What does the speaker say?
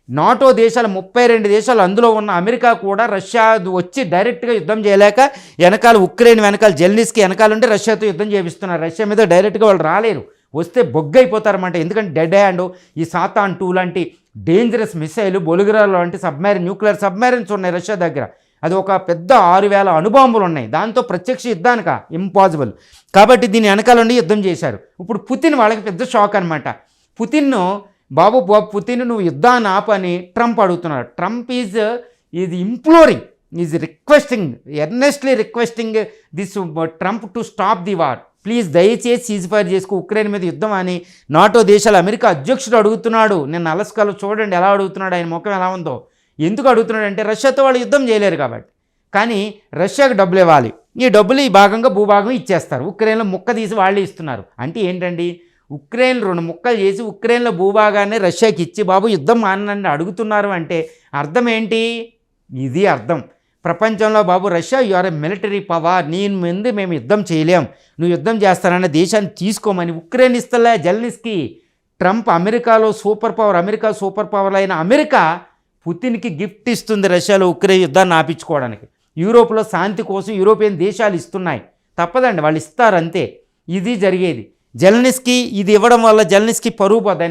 NATO దేశాలు 32 దేశాలు అందులో ఉన్న అమెరికా కూడా రష్యా వచ్చి డైరెక్ట్గా యుద్ధం చేయలేక వెనకాల ఉక్రెయిన్ వెనకాల జెలెన్స్కీ వెనకాల ఉండి రష్యాతో యుద్ధం చేపిస్తున్నారు. రష్యా మీద డైరెక్ట్గా వాళ్ళు రాలేరు, వస్తే బొగ్గైపోతారన్నమాట. ఎందుకంటే డెడ్ హ్యాండ్ ఈ సాతాన్ 2 లాంటి డేంజరస్ మిసైల్, బొలుగురా లాంటి న్యూక్లియర్ సబ్మెరైన్స్ ఉన్నాయి రష్యా దగ్గర. అది ఒక పెద్ద 6000 అణుబాంబులు ఉన్నాయి. దాంతో ప్రత్యక్ష యుద్ధానిక ఇంపాసిబుల్. కాబట్టి దీన్ని వెనకాల ఉండి యుద్ధం చేశారు. ఇప్పుడు పుతిన్ వాళ్ళకి పెద్ద షాక్ అనమాట. బాబు పుతిన్ నువ్వు యుద్ధాన్ని ఆపని ట్రంప్ అడుగుతున్నాడు. Trump is imploring, is requesting, earnestly requesting this Trump to stop the war. Please దయచేసి సీజ్ ఫైర్ చేసుకో, ఉక్రెయిన్ మీద యుద్ధం అని నాటో దేశాలు అమెరికా అధ్యక్షుడు అడుగుతున్నాడు. నిన్న అలస్కాలో చూడండి ఎలా అడుగుతున్నాడు, ఆయన ముఖం ఎలా ఉందో. ఎందుకు అడుగుతున్నాడు అంటే రష్యాతో వాళ్ళు యుద్ధం చేయలేరు కాబట్టి. కానీ రష్యాకు డబ్బులు ఇవ్వాలి, ఈ డబ్బులు ఈ భాగంగా భూభాగం ఇచ్చేస్తారు. ఉక్రెయిన్లో ముక్క తీసి వాళ్ళే ఇస్తున్నారు. అంటే ఏంటండి, ఉక్రెయిన్ 2 ముక్కలు చేసి ఉక్రెయిన్లో భూభాగాన్ని రష్యాకి ఇచ్చి బాబు యుద్ధం మానని అడుగుతున్నారు అంటే అర్థం ఏంటి? ఇది అర్థం. ప్రపంచంలో బాబు Russia you are a military power, నీ ముందు మేము యుద్ధం చేయలేం, నువ్వు యుద్ధం చేస్తానన్న దేశాన్ని తీసుకోమని ఉక్రెయిన్ ఇస్తలే Zelensky. Trump America super power అయిన అమెరికా పుతిన్కి గిఫ్ట్ ఇస్తుంది రష్యాలో ఉక్రెయిన్ యుద్ధాన్ని ఆపించుకోవడానికి. యూరోప్లో శాంతి కోసం యూరోపియన్ దేశాలు ఇస్తున్నాయి, తప్పదండి, వాళ్ళు ఇస్తారు అంతే. ఇది జరిగేది. జెలెన్స్కీ ఇది ఇవ్వడం వల్ల జెలెన్స్కీ పరువు పోతుంది.